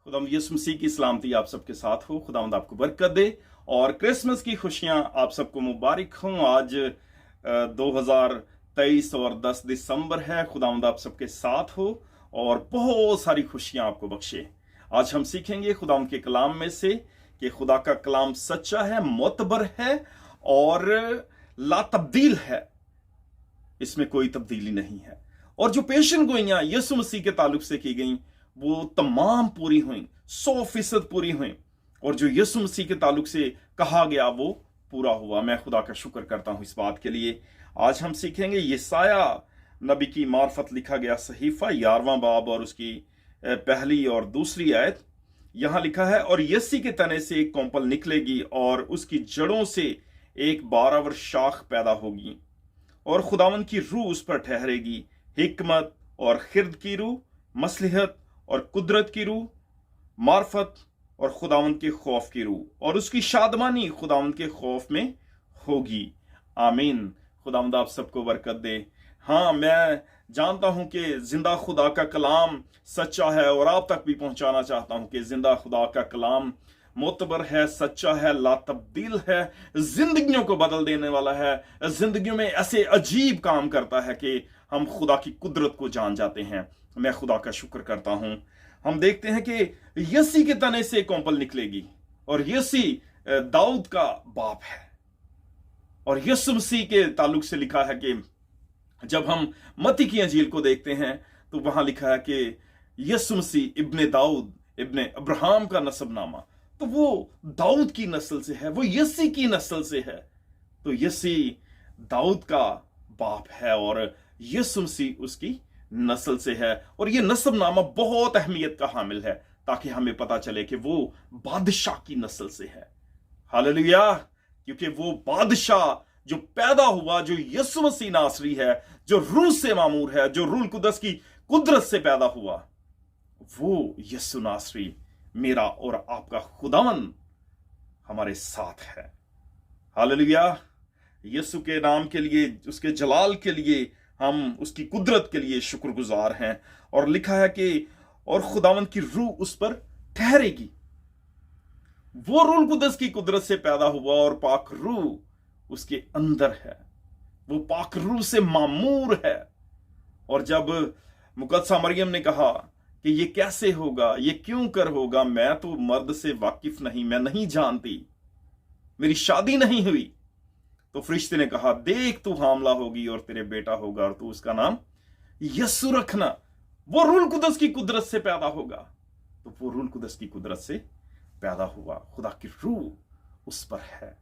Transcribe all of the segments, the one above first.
खुदावंद यीशु मसीह की सलामती आप सबके साथ हो। खुदावंद आपको बरकत दे और क्रिसमस की खुशियां आप सबको मुबारक हों। आज 2023 और 10 दिसंबर है। खुदावंद आप सबके साथ हो और बहुत सारी खुशियां आपको बख्शे। आज हम सीखेंगे खुदावंद के कलाम में से कि खुदा का कलाम सच्चा है, मोतबर है और ला तब्दील है। इसमें कोई तब्दीली नहीं है। और जो पेशन गोइयां यीशु मसीह के ताल्लुक से की गई वो तमाम पूरी हुई, 100% पूरी हुई। और जो यीशु मसीह के ताल्लुक से कहा गया वो पूरा हुआ। मैं खुदा का शुक्र करता हूं इस बात के लिए। आज हम सीखेंगे यसाया नबी की मार्फत लिखा गया सहीफा 11वां बाब और उसकी पहली और दूसरी आयत। यहां लिखा है, और यसी के तने से एक कोंपल निकलेगी और उसकी जड़ों से एक 12 वर्ष शाख पैदा होगी और खुदावंद की रूह उस पर ठहरेगी, हिकमत और खिर्द की रूह, मसलिहत और कुदरत की रूह, मार्फत और खुदावंद के खौफ की रूह, और उसकी शादमानी खुदावंद के खौफ में होगी। आमीन। खुदावंद आप सबको बरकत दे। हाँ, मैं जानता हूं कि जिंदा खुदा का कलाम सच्चा है और आप तक भी पहुंचाना चाहता हूं कि जिंदा खुदा का कलाम मोतबर है, सच्चा है, ला तब्दील है, जिंदगियों को बदल देने वाला है, जिंदगियों में ऐसे अजीब काम करता है कि हम खुदा की कुदरत को जान जाते हैं। मैं खुदा का शुक्र करता हूं। हम देखते हैं कि यसी के तने से कोंपल निकलेगी और यसी दाऊद का बाप है। और यीशु मसीह के ताल्लुक से लिखा है कि जब हम मत्ती की अंजील को देखते हैं तो वहां लिखा है कि यीशु मसीह इब्ने दाऊद, इब्ने अब्राहम का नसबनामा, तो वो दाऊद की नस्ल से है, वो यसी की नस्ल से है। तो यसी दाऊद का बाप है और यीशु मसीह उसकी नस्ल से है। और ये नसबनामा बहुत अहमियत का हामिल है ताकि हमें पता चले कि वो बादशाह की नस्ल से है। हालेलुया। क्योंकि वो बादशाह जो पैदा हुआ, जो यीशु मसीह नासरी है, जो रूह से मामूर है, जो रूह कुदस की कुदरत से पैदा हुआ, वो यीशु नासरी मेरा और आपका खुदावन हमारे साथ है। हालेलुया। यीशु के नाम के लिए, उसके जलाल के लिए, हम उसकी कुदरत के लिए शुक्रगुजार हैं। और लिखा है कि और खुदावन की रूह उस पर ठहरेगी। वो रूह कुदस की कुदरत से पैदा हुआ और पाक रूह उसके अंदर है। वो पाक रूह से मामूर है। और जब मुकद्दसा मरियम ने कहा कि ये कैसे होगा, ये क्यों कर होगा, मैं तो मर्द से वाकिफ नहीं, मैं नहीं जानती, मेरी शादी नहीं हुई, तो फरिश्ते ने कहा, देख तू हामला होगी और तेरे बेटा होगा और तू उसका नाम यस्सु रखना। वो रूह कुदस की कुदरत से पैदा होगा। तो वो रूह कुदस की कुदरत से पैदा हुआ। खुदा की रूह उस पर है।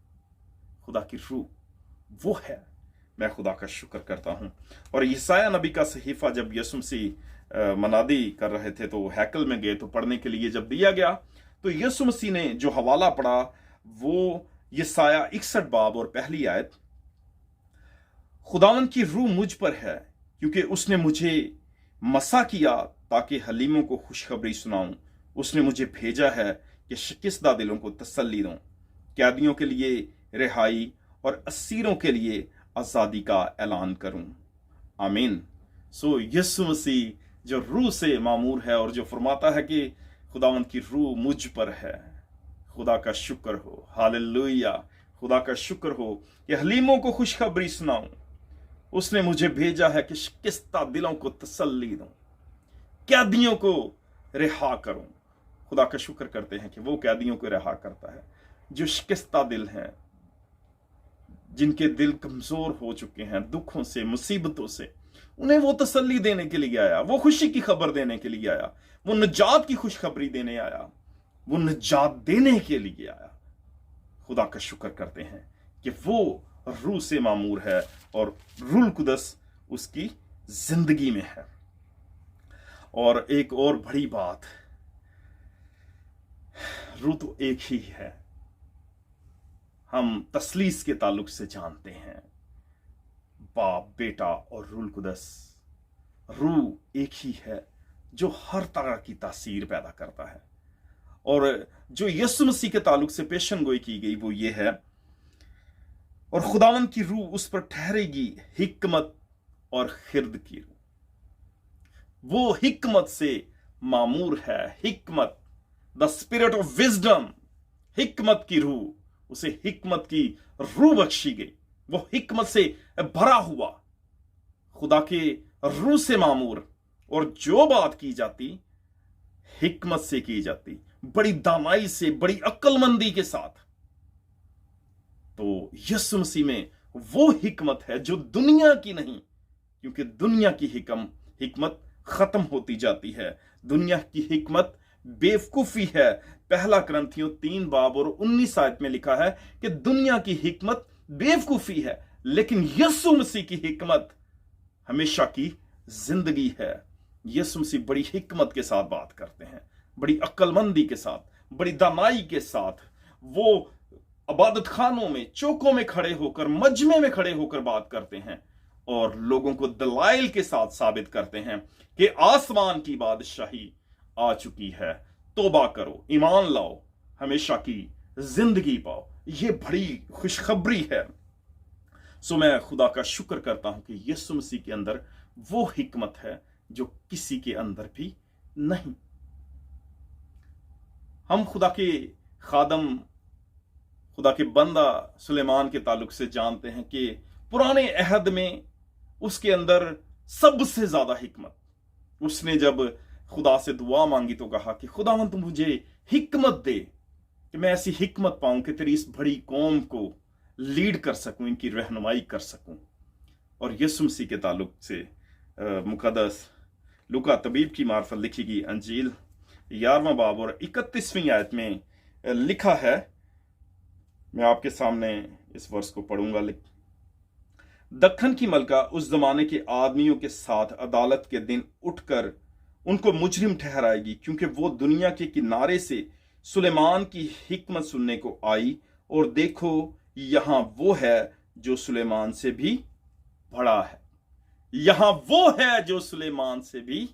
खुदा की रूह वो है। मैं खुदा का शुक्र करता हूं। और यसाया नबी का सहीफा जब यीशु मसीह मनादी कर रहे थे तो हैकल में गए, तो पढ़ने के लिए जब दिया गया तो यीशु मसीह ने जो हवाला पढ़ा वो यसाया 61 बाब और पहली आयत। खुदावन की रूह मुझ पर है क्योंकि उसने मुझे मसा किया ताकि हलीमों को खुशखबरी सुनाऊं। उसने मुझे भेजा है कि शिकस्ता दिलों को तसल्ली दूं, कैदियों के लिए रिहाई और असीरों के लिए आजादी का ऐलान करूं। आमीन। सो यीशु मसीह जो रूह से मामूर है और जो फरमाता है कि खुदावंद की रूह मुझ पर है। खुदा का शुक्र हो। हालेलुया। खुदा का शुक्र हो कि हलीमों को खुशखबरी सुनाऊं। उसने मुझे भेजा है कि शिकस्ता दिलों को तसल्ली दूं, कैदियों को रिहा करूं। खुदा का शुक्र करते हैं कि वो कैदियों को रिहा करता है जो शिकस्ता दिल हैं, जिनके दिल कमजोर हो चुके हैं दुखों से, मुसीबतों से। उन्हें वो तसल्ली देने के लिए आया, वो खुशी की खबर देने के लिए आया, वो निजात की खुशखबरी देने आया, वो निजात देने के लिए आया। खुदा का शुक्र करते हैं कि वो रूह से मामूर है और रूह कुदस उसकी जिंदगी में है। और एक और बड़ी बात, रूह तो एक ही है। हम तस्लीस के ताल्लुक से जानते हैं, बाप, बेटा और रूह कुदस। रूह एक ही है जो हर तरह की तासीर पैदा करता है। और जो यीशु मसीह के ताल्लुक से पेशन गोई की गई वो ये है, और खुदावंद की रूह उस पर ठहरेगी, हिकमत और खिर्द की रूह। वो हिकमत से मामूर है। हिकमत द स्पिरिट ऑफ विजडम, हिकमत की रूह, उसे हिकमत की रूह बख्शी गई। वो हिकमत से भरा हुआ, खुदा के रूह से मामूर, और जो बात की जाती हिकमत से की जाती, बड़ी दानाई से, बड़ी अक्लमंदी के साथ। तो यीशु मसीह में वो हिकमत है जो दुनिया की नहीं, क्योंकि दुनिया की हिकमत खत्म होती जाती है। दुनिया की हिकमत बेवकूफी है। पहला कुरिन्थियों 3 बाब और 19 आयत में लिखा है कि दुनिया की हिकमत बेवकूफी है, लेकिन यीशु मसीह की हिकमत हमेशा की जिंदगी है। यीशु मसीह बड़ी हिकमत के साथ बात करते हैं, बड़ी अक्लमंदी के साथ, बड़ी दानाई के साथ। वो इबादत खानों में, चौकों में खड़े होकर, मजमे में खड़े होकर बात करते हैं और लोगों को दलाइल के साथ साबित करते हैं कि आसमान की बादशाही आ चुकी है, तौबा करो, ईमान लाओ, हमेशा की जिंदगी पाओ। यह बड़ी खुशखबरी है। सो मैं खुदा का शुक्र करता हूं कि यीशु मसीह के अंदर वो हिकमत है जो किसी के अंदर भी नहीं। हम खुदा के खादम, खुदा के बंदा सुलेमान के ताल्लुक से जानते हैं कि पुराने अहद में उसके अंदर सबसे ज्यादा हिकमत। उसने जब खुदा से दुआ मांगी तो कहा कि खुदावंद मुझे हिकमत दे कि मैं ऐसी हिकमत पाऊं कि तेरी इस बड़ी कौम को लीड कर सकूं, इनकी रहनुमाई कर सकूं। और यीशु मसीह के ताल्लुक से मुकद्दस लूका तबीब की मार्फत लिखी गई अंजील 11वां बाब और 31वीं आयत में लिखा है। मैं आपके सामने इस वर्ष को पढ़ूंगा। दक्खन की मलका उस जमाने के आदमियों के साथ अदालत के दिन उठकर उनको मुजरिम ठहराएगी, क्योंकि वो दुनिया के किनारे से सुलेमान की हिकमत सुनने को आई, और देखो यहां वो है जो सुलेमान से भी बड़ा है। यहां वो है जो सुलेमान से भी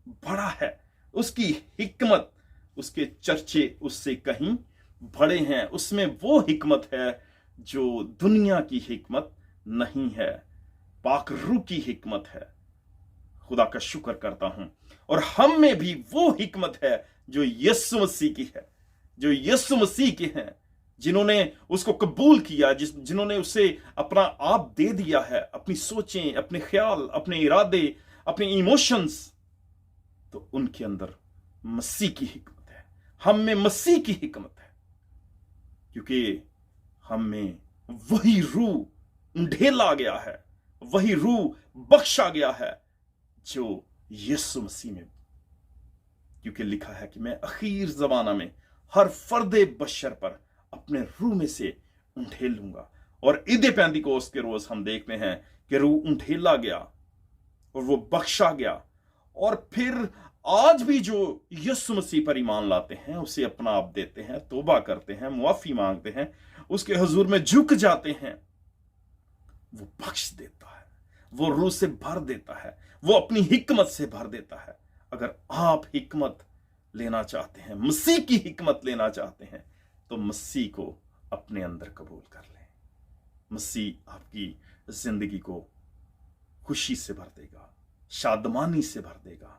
बड़ा है। उसकी हिकमत, उसके चर्चे उससे कहीं बड़े हैं। उसमें वो हिकमत है जो दुनिया की हिकमत नहीं है, पाक रूह की हिकमत है। खुदा का शुक्र करता हूं। और हम में भी वो हिकमत है जो यीशु मसीह की है, जो यीशु मसीह के हैं, जिन्होंने उसको कबूल किया, जिन्होंने उसे अपना आप दे दिया है, अपनी सोचें, अपने ख्याल, अपने इरादे, अपने इमोशंस। तो उनके अंदर मसीह की हिकमत है। हम में मसीह की हिकमत है, क्योंकि हम में वही रूह ढेला गया है, वही रूह बख्शा गया है जो यीशु मसीह में। क्योंकि लिखा है कि मैं आखिर जमाना में हर फर्दे बशर पर अपने रूह में से उंढेल लूंगा। और ईद पेंतिकोस्त के रोज हम देखते हैं कि रूह उंढेला गया और वो बख्शा गया। और फिर आज भी जो यीशु मसीह पर ईमान लाते हैं, उसे अपना आप देते हैं, तौबा करते हैं, मुआफी मांगते हैं, उसके हुजूर में झुक जाते हैं, वो बख्श देता है, वो रूह से भर देता है, वो अपनी हिकमत से भर देता है। अगर आप हिकमत लेना चाहते हैं, मसीह की हिकमत लेना चाहते हैं, तो मसीह को अपने अंदर कबूल कर लें। मसीह आपकी जिंदगी को खुशी से भर देगा, शादमानी से भर देगा।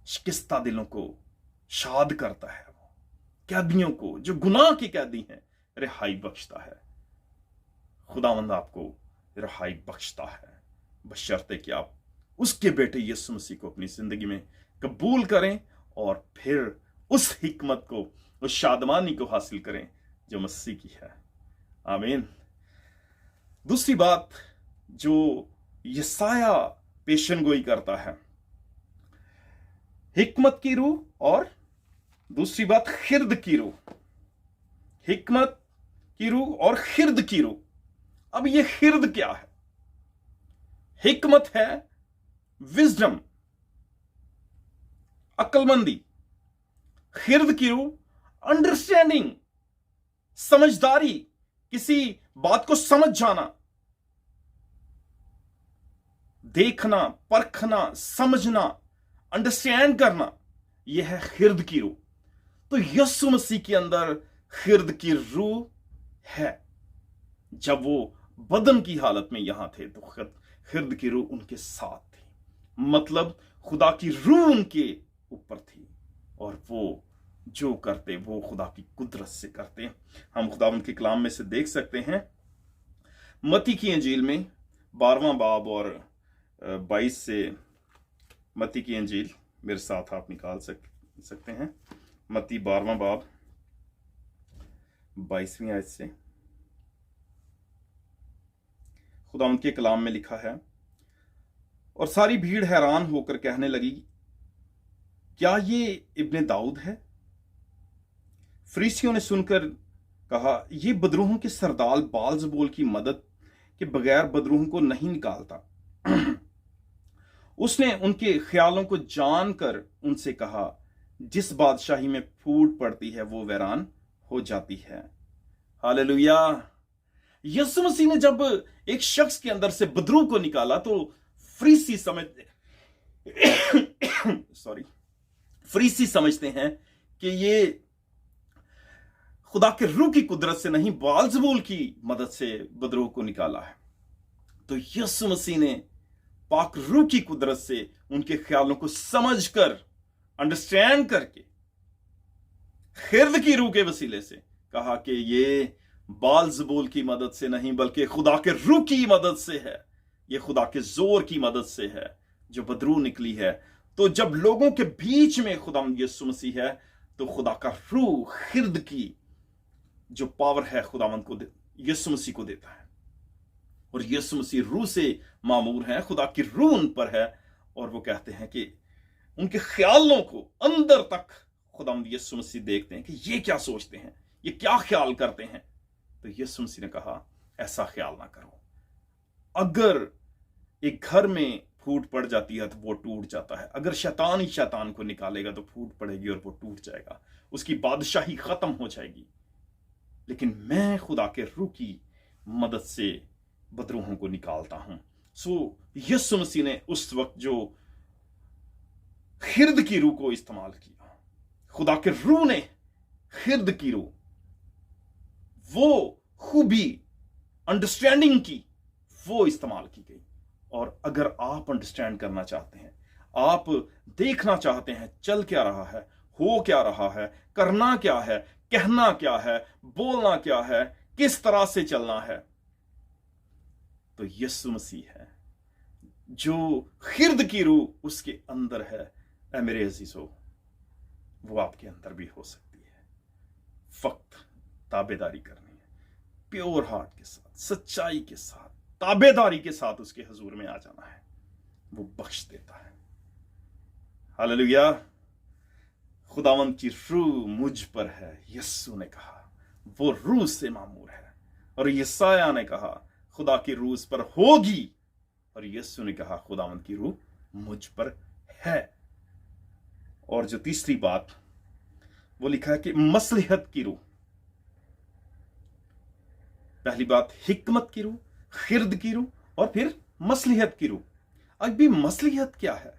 शिकस्ता दिलों को शाद करता है। वो कैदियों को, जो गुनाह के कैदी हैं, रिहाई बख्शता है। खुदावंद आपको रिहाई बख्शता है, बशर्ते कि आप उसके बेटे यीशु मसीह को अपनी जिंदगी में कबूल करें और फिर उस हिकमत को, उस शादमानी को हासिल करें जो मसीह की है। आमीन। दूसरी बात जो यसाया पेशन गोई करता है, हिकमत की रूह, और दूसरी बात खिर्द की रूह। हिकमत की रूह और खिर्द की रूह। अब यह खिर्द क्या है? हिकमत है विजडम, अक्लमंदी। खिर्द की रूह अंडरस्टैंडिंग, समझदारी, किसी बात को समझ जाना, देखना, परखना, समझना, अंडरस्टैंड करना, यह है खिर्द की रूह। तो यीशु मसीह के अंदर खिर्द की रूह है। जब वो बदन की हालत में यहां थे तो खिर्द की रूह उनके साथ थी, मतलब खुदा की रूह उनके ऊपर थी और वो जो करते वो खुदा की कुदरत से करते। हम खुदावंद के कलाम में से देख सकते हैं, मत्ती की इंजील में 12वां बाब और 22 से। मत्ती की इंजील मेरे साथ आप निकाल सकते हैं। मत्ती 12वां बाब 22वीं आयत से खुदावंद के कलाम में लिखा है, और सारी भीड़ हैरान होकर कहने लगी, क्या ये इब्ने दाऊद है? फरीसियों ने सुनकर कहा, ये बदरूहों के सरदार बालजबूल की मदद के बगैर बदरूहों को नहीं निकालता। उसने उनके ख्यालों को जानकर उनसे कहा, जिस बादशाही में फूट पड़ती है वो वैरान हो जाती है। हालेलुया। यीशु मसीह ने जब एक शख्स के अंदर से बदरूह को निकाला तो फरीसी समझते हैं कि ये खुदा के रूह की कुदरत से नहीं, बालजबूल की मदद से बदरूह को निकाला है। तो यीशु मसीह ने पाक रूह की कुदरत से उनके ख्यालों को समझकर, अंडरस्टैंड करके, खिर्द की रूह के वसीले से कहा कि ये बालजबूल की मदद से नहीं बल्कि खुदा के रूह की मदद से है, ये खुदा के जोर की मदद से है जो बदरूह निकली है। तो जब लोगों के बीच में खुदा यीशु मसीह है तो खुदा का रूह खिर्द की जो पावर है खुदावंद को यीशु मसीह को देता है, और यीशु मसीह रूह से मामूर है, खुदा की रूह उन पर है, और वो कहते हैं कि उनके ख्यालों को अंदर तक खुदावंद यीशु मसीह देखते हैं कि ये क्या सोचते हैं, ये क्या ख्याल करते हैं। तो यीशु मसीह ने कहा, ऐसा ख्याल ना करो। अगर एक घर में फूट पड़ जाती है तो वो टूट जाता है, अगर शैतान ही शैतान को निकालेगा तो फूट पड़ेगी और वो टूट जाएगा, उसकी बादशाही खत्म हो जाएगी। लेकिन मैं खुदा के रूह की मदद से बदरूहों को निकालता हूं। सो यीशु मसीह ने उस वक्त जो खिर्द की रूह को इस्तेमाल किया, खुदा के रूह ने खिर्द की रूह, वो खूबी अंडरस्टैंडिंग की, वो इस्तेमाल की गई। और अगर आप अंडरस्टैंड करना चाहते हैं, आप देखना चाहते हैं चल क्या रहा है, हो क्या रहा है, करना क्या है, कहना क्या है, बोलना क्या है, किस तरह से चलना है, तो यीशु मसीह है जो खिर्द की रूह उसके अंदर है। ऐ मेरे अजीजों, वो आपके अंदर भी हो सकती है। फक्त ताबेदारी करनी है, प्योर हार्ट के साथ, सच्चाई के साथ, ताबेदारी के साथ उसके हुजूर में आ जाना है, वो बख्श देता है। हालेलुया। खुदावंद की रूह मुझ पर है, यीशु ने कहा, वो रूह से मामूर है। और यसाया ने कहा, खुदा की रूह उस पर होगी, और यीशु ने कहा, खुदावंद की रूह मुझ पर है। और जो तीसरी बात वो लिखा है कि मसलिहत की रूह। पहली बात हिकमत की रूह, खिर्द की रूह, और फिर मसलिहत की रूह। अभी मसलिहत क्या है?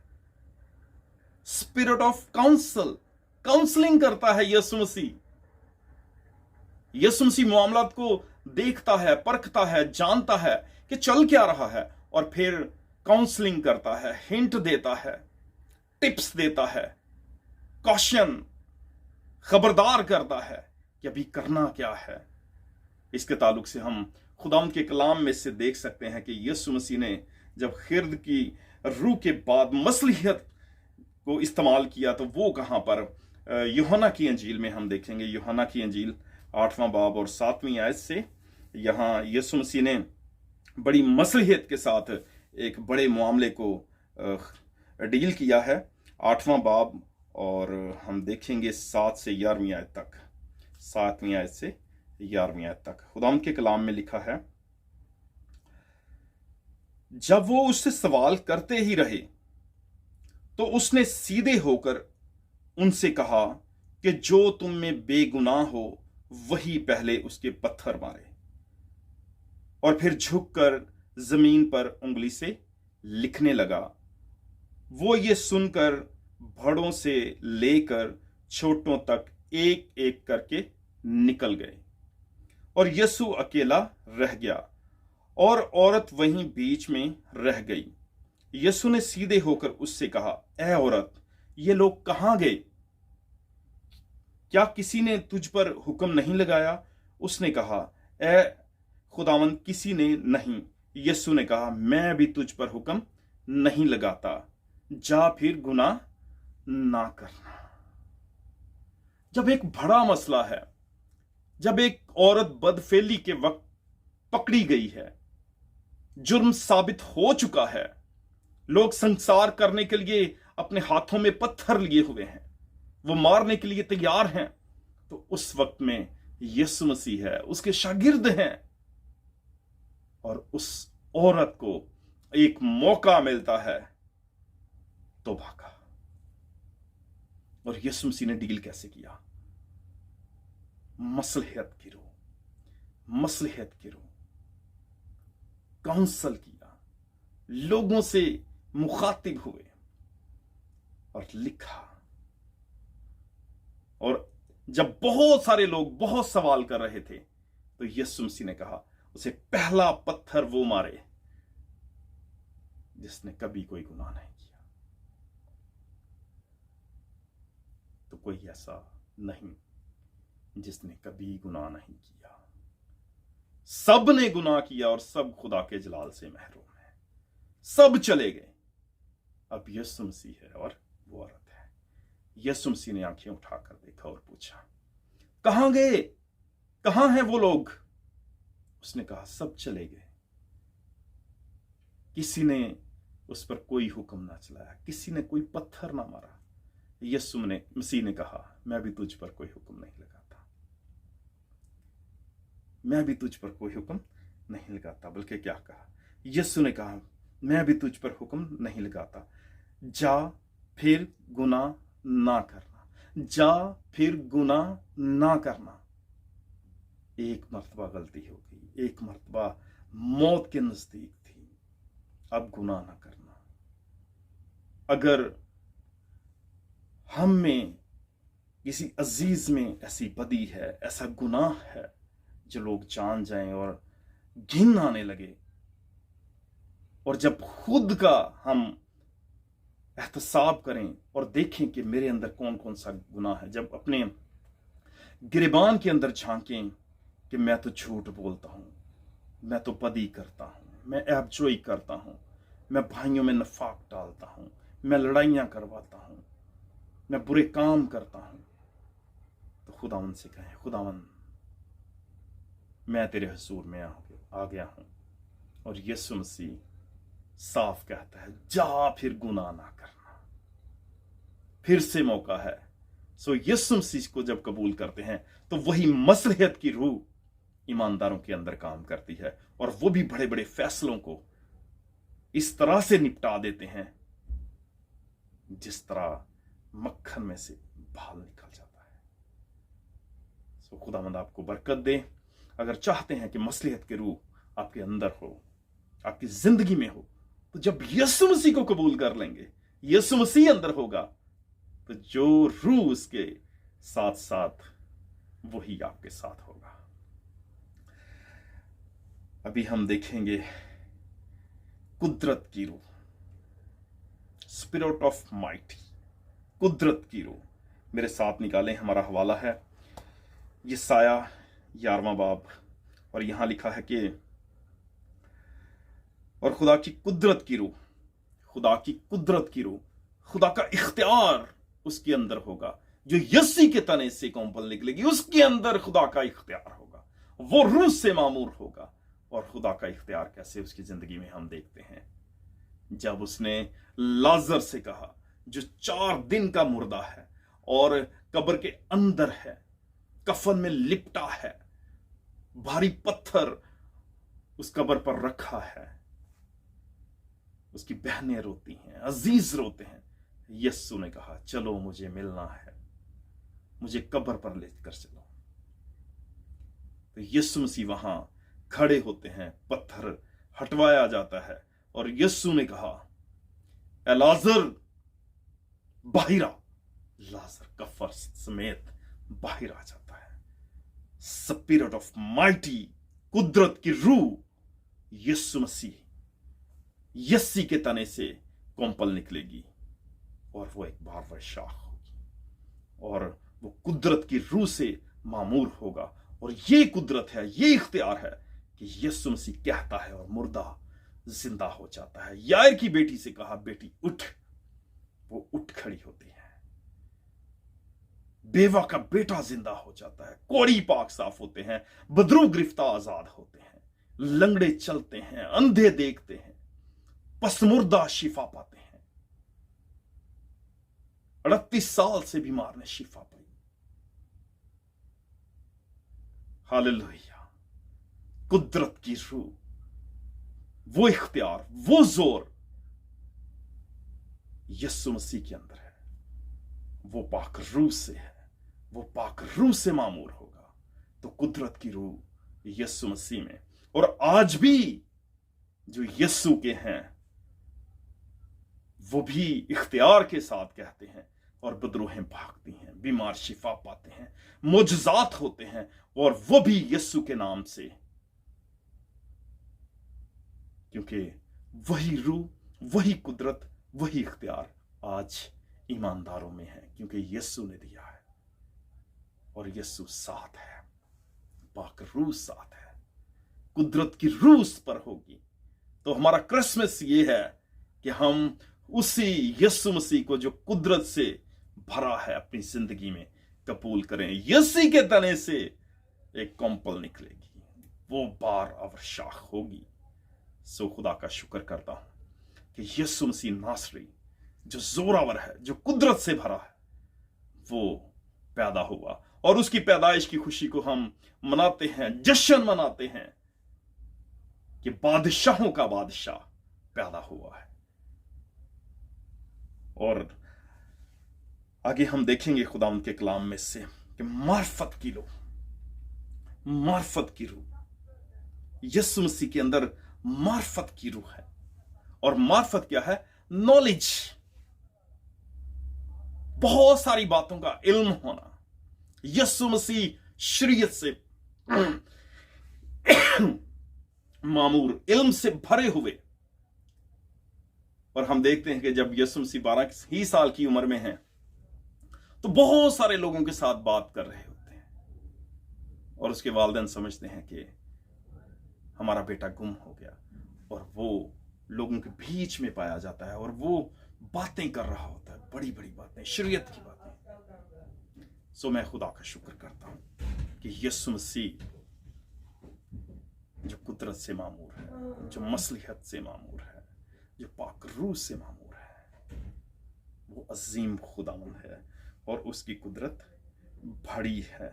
स्पिरिट ऑफ काउंसल, काउंसलिंग करता है यीशु मसीह। यीशु मसीह मामलात को देखता है, परखता है, जानता है कि चल क्या रहा है, और फिर काउंसलिंग करता है, हिंट देता है, टिप्स देता है, कॉशन, खबरदार करता है कि अभी करना क्या है। इसके ताल्लुक से हम खुदावंद के कलाम में से देख सकते हैं कि यीशु मसीह ने जब खिर्द की रूह के बाद मसलिहत को इस्तेमाल किया तो वो कहां पर? यूहन्ना की अंजील में हम देखेंगे। यूहन्ना की अंजील 8वां बाब और 7वीं आयत से यहां यीशु मसीह ने बड़ी मसलिहत के साथ एक बड़े मामले को डील किया है। 8वां बाब और हम देखेंगे 7 से 11वीं आयत तक। 7वीं आयत से 11वीं आयत तक खुदावंद के कलाम में लिखा है, जब वो उससे सवाल करते ही रहे तो उसने सीधे होकर उनसे कहा कि जो तुम में बेगुनाह हो वही पहले उसके पत्थर मारे। और फिर झुककर जमीन पर उंगली से लिखने लगा। वो ये सुनकर बड़ों से लेकर छोटों तक एक एक करके निकल गए और यीशु अकेला रह गया और औरत वहीं बीच में रह गई। यीशु ने सीधे होकर उससे कहा, ऐ औरत, ये लोग कहां गए? क्या किसी ने तुझ पर हुक्म नहीं लगाया? उसने कहा, ए खुदावंद, किसी ने नहीं। यीशु ने कहा, मैं भी तुझ पर हुक्म नहीं लगाता, जा फिर गुनाह ना करना। जब एक बड़ा मसला है, जब एक औरत बदफेली के वक्त पकड़ी गई है, जुर्म साबित हो चुका है, लोग संसार करने के लिए अपने हाथों में पत्थर लिए हुए हैं, वो मारने के लिए तैयार हैं, तो उस वक्त में यीशु मसीह है, उसके शागिर्द हैं, और उस औरत को एक मौका मिलता है तौबा का। और यीशु मसीह ने डील कैसे किया? मसलहत की रूह, काउंसल किया, लोगों से मुखातिब हुए और लिखा। और जब बहुत सारे लोग बहुत सवाल कर रहे थे, तो यीशु मसीह ने कहा, उसे पहला पत्थर वो मारे जिसने कभी कोई गुनाह नहीं किया। तो कोई ऐसा नहीं जिसने कभी गुनाह नहीं किया। सब ने गुनाह किया और सब खुदा के जलाल से महरूम है। सब चले गए, अब यीशु मसीह है और वो औरत है। यीशु मसीह ने आंखें उठाकर देखा और पूछा, कहां गए? कहां हैं वो लोग? उसने कहा, सब चले गए। किसी ने उस पर कोई हुक्म ना चलाया, किसी ने कोई पत्थर ना मारा। यीशु मसीह ने कहा, मैं भी तुझ पर कोई हुक्म नहीं लगाता, मैं भी तुझ पर कोई हुक्म नहीं लगाता। बल्कि क्या कहा? यीशु ने कहा, मैं भी तुझ पर हुक्म नहीं लगाता, जा फिर गुनाह ना करना, जा फिर गुनाह ना करना। एक मर्तबा गलती हो गई, एक मर्तबा मौत के नजदीक थी, अब गुनाह ना करना। अगर हम में किसी अजीज में ऐसी बदी है, ऐसा गुनाह है जो लोग जान जाएं और घिन आने लगे, और जब खुद का हम एहतसाब करें और देखें कि मेरे अंदर कौन कौन सा गुनाह है, जब अपने गिरेबान के अंदर झांकें कि मैं तो झूठ बोलता हूं, मैं तो बदी करता हूं, मैं ऐबजोई करता हूं, मैं भाइयों में नफाक डालता हूं, मैं लड़ाइयां करवाता हूं, मैं बुरे काम करता हूं, तो खुदावन से कहें, खुदावन मैं तेरे हुजूर में आ गया हूं। और यीशु मसीह साफ कहता है, जा फिर गुनाह ना करना। फिर से मौका है। सो यीशु मसीह को जब कबूल करते हैं तो वही मसलहत की रूह ईमानदारों के अंदर काम करती है, और वो भी बड़े बड़े फैसलों को इस तरह से निपटा देते हैं जिस तरह मक्खन में से भाल निकल जाता है। सो खुदावंद आपको बरकत दे। अगर चाहते हैं कि मसलहत की रूह आपके अंदर हो, आपकी जिंदगी में हो, तो जब यीशु मसीह को कबूल कर लेंगे, यीशु मसीह अंदर होगा, तो जो रूह उसके साथ साथ वही आपके साथ होगा। अभी हम देखेंगे कुदरत की रूह, स्पिरिट ऑफ माइटी, कुदरत की रूह। मेरे साथ निकालें, हमारा हवाला है यसाया 11वां बाब, और यहां लिखा है कि और खुदा की कुदरत की रूह, खुदा की कुदरत की रूह, खुदा का इख्तियार उसके अंदर होगा, जो यस्सी के तने से कौंपल निकलेगी, उसके अंदर खुदा का इख्तियार होगा, वो रूह से मामूर होगा। और खुदा का इख्तियार कैसे उसकी जिंदगी में हम देखते हैं, जब उसने लाजर से कहा, जो 4 दिन का मुर्दा है और कब्र के अंदर है, कफन में लिपटा है, भारी पत्थर उस कब्र पर रखा है, उसकी बहनें रोती हैं, अजीज रोते हैं। यस्सु ने कहा, चलो मुझे मिलना है, मुझे कब्र पर लेकर चलो। तो यीशु मसीह वहां खड़े होते हैं, पत्थर हटवाया जाता है, और यीशु ने कहा, ए लाजर बाहर आ। लाजर कफर समेत बाहर आ जाता है। स्पिरिट ऑफ माइटी, कुदरत की रूह, यीशु मसीह यस्सी के तने से कौंपल निकलेगी, और वो एक बार शाख होगी, और वो कुदरत की रूह से मामूर होगा। और ये कुदरत है, ये इख्तियार है कि यीशु मसीह कहता है और मुर्दा जिंदा हो जाता है। यायर की बेटी से कहा, बेटी उठ, वो उठ खड़ी होती है। बेवा का बेटा जिंदा हो जाता है। कोड़ी पाक साफ होते हैं, बदरू गिरफ्तार आजाद होते हैं, लंगड़े चलते हैं, अंधे देखते हैं, पसमुर्दा शिफा पाते हैं। 38 साल से बीमार ने शिफा पाई। हालेलुया। कुदरत की रूह, वो इख्तियार, वो जोर यीशु मसीह के अंदर है। वो पाक रूह से है, वो पाक रूह से मामूर होगा। तो कुदरत की रूह यीशु मसीह में, और आज भी जो यीशु के हैं वो भी इख्तियार के साथ कहते हैं और बदरूहें भागती हैं, बीमार शिफा पाते हैं, मुजजात होते हैं, और वो भी यीशु के नाम से, क्योंकि वही रूह, वही कुदरत, वही इख्तियार आज ईमानदारों में है, क्योंकि यीशु ने दिया है और यीशु साथ है, पाक रूह साथ है। कुदरत की रूह उस पर होगी। तो हमारा क्रिसमस ये है कि हम उसी यीशु मसीह को जो कुदरत से भरा है अपनी जिंदगी में कबूल करें। यीशु के तने से एक कंपल निकलेगी, वो बार अवर्षा होगी। सो खुदा का शुक्र करता हूं कि यीशु मसीह नासरी जो जोरावर है, जो कुदरत से भरा है, वो पैदा हुआ और उसकी पैदाइश की खुशी को हम मनाते हैं, जश्न मनाते हैं कि बादशाहों का बादशाह पैदा हुआ है। और आगे हम देखेंगे खुदावंद के कलाम में से कि मार्फत की रूह यीशु मसीह के अंदर मार्फत की रूह है। और मार्फत क्या है? नॉलेज, बहुत सारी बातों का इल्म होना। यीशु मसीह शरीयत से मामूर, इल्म से भरे हुए। और हम देखते हैं कि जब यीशु मसीह 12 ही साल की उम्र में हैं तो बहुत सारे लोगों के साथ बात कर रहे होते हैं और उसके वालिदैन समझते हैं कि हमारा बेटा गुम हो गया, और वो लोगों के बीच में पाया जाता है और वो बातें कर रहा होता है, बड़ी बड़ी बातें, शरीयत की बातें। सो मैं खुदा का शुक्र करता हूं कि यीशु मसीह जो कुदरत से मामूर है, जो मसलिहत से मामूर है, जो पाक रूह से मामूर है, वो अजीम खुदावंद है और उसकी कुदरत बड़ी है,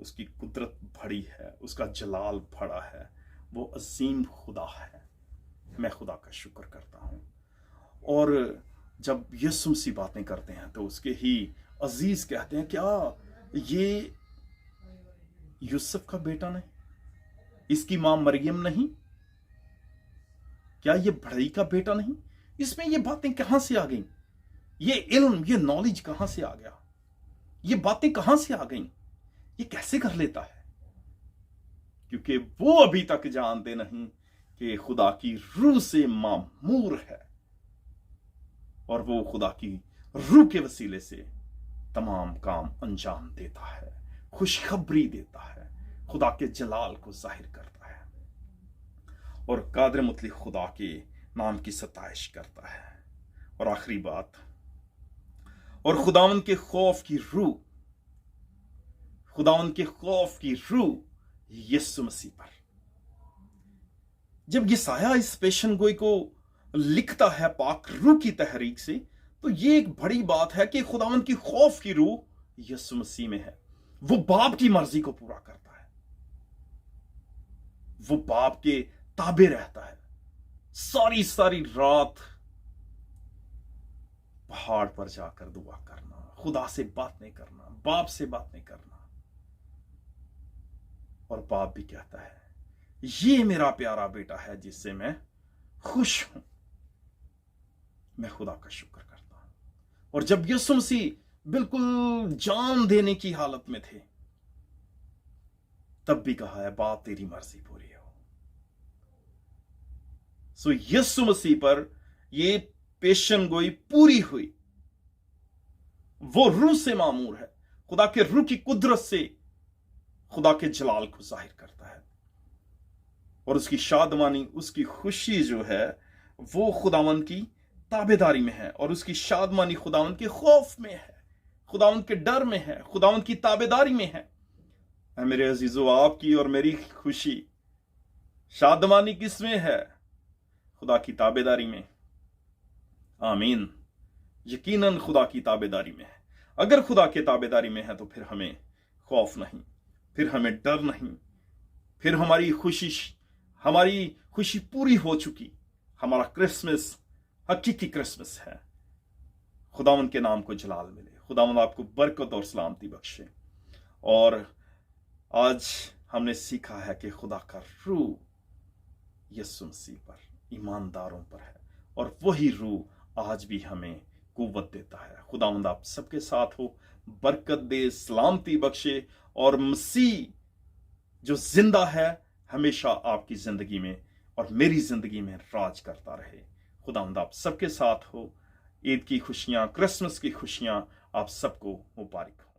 उसकी कुदरत बड़ी है, उसका जलाल बड़ा है, वो अजीम खुदा है। मैं खुदा का शुक्र करता हूं। और जब यीशु मसीह बातें करते हैं तो उसके ही अजीज कहते हैं, क्या ये यूसुफ का बेटा नहीं? इसकी मां मरियम नहीं? क्या ये बढ़ई का बेटा नहीं? इसमें ये बातें कहां से आ गई? ये इल्म, ये नॉलेज कहां से आ गया? ये बातें कहां से आ गई? ये कैसे कर लेता है? क्योंकि वो अभी तक जानते नहीं कि खुदा की रूह से मामूर है और वो खुदा की रूह के वसीले से तमाम काम अंजाम देता है, खुशखबरी देता है, खुदा के जलाल को जाहिर करता है और कादिर मुतलक खुदा के नाम की सताइश करता है। और आखिरी बात, और खुदावंद के खौफ की रूह, खुदावंद के खौफ की रूह यीशु मसीह पर। जब यसाया इस पेशन गोई को लिखता है पाक रूह की तहरीक से, तो ये एक बड़ी बात है कि खुदावंद की खौफ की रूह यीशु मसीह में है। वो बाप की मर्जी को पूरा करता है, वो बाप के ताबे रहता है। सारी सारी रात पहाड़ पर जाकर दुआ करना, खुदा से बात नहीं करना, बाप से बात नहीं करना। और बाप भी कहता है, ये मेरा प्यारा बेटा है जिससे मैं खुश हूं। मैं खुदा का शुक्र करता हूं। और जब यीशु मसीह बिल्कुल जान देने की हालत में थे, तब भी कहा है, बाप तेरी मर्जी पूरी हो। सो यीशु मसीह पर ये पेशन गोई पूरी हुई। वो रूह से मामूर है, खुदा के रूह की कुदरत से खुदा के जलाल को जाहिर करता है। और उसकी शादमानी, उसकी खुशी जो है वो खुदावंद की ताबेदारी में है, और उसकी शादमानी खुदावंद के खौफ में है, खुदावंद के डर में है, खुदावंद की ताबेदारी में है। मेरे अजीजों, आपकी और मेरी खुशी, शादमानी किसमें है? खुदा की ताबेदारी में। आमीन। यकीनन खुदा की ताबेदारी में है। अगर खुदा के ताबेदारी में है तो फिर हमें खौफ नहीं, फिर हमें डर नहीं, फिर हमारी खुशी पूरी हो चुकी। हमारा क्रिसमस हकीकी क्रिसमस है। खुदावंद के नाम को जलाल मिले। खुदावंद आपको बरकत और सलामती बख्शे। और आज हमने सीखा है कि खुदा का रूह यीशु मसीह पर, ईमानदारों पर है, और वही रूह आज भी हमें कुव्वत देता है। खुदावंद आप सबके साथ हो, बरकत दे, सलामती बख्शे, और मसीह जो जिंदा है हमेशा आपकी जिंदगी में और मेरी जिंदगी में राज करता रहे। खुदावंद आप सबके साथ हो। ईद की खुशियां, क्रिसमस की खुशियां आप सबको मुबारक हो।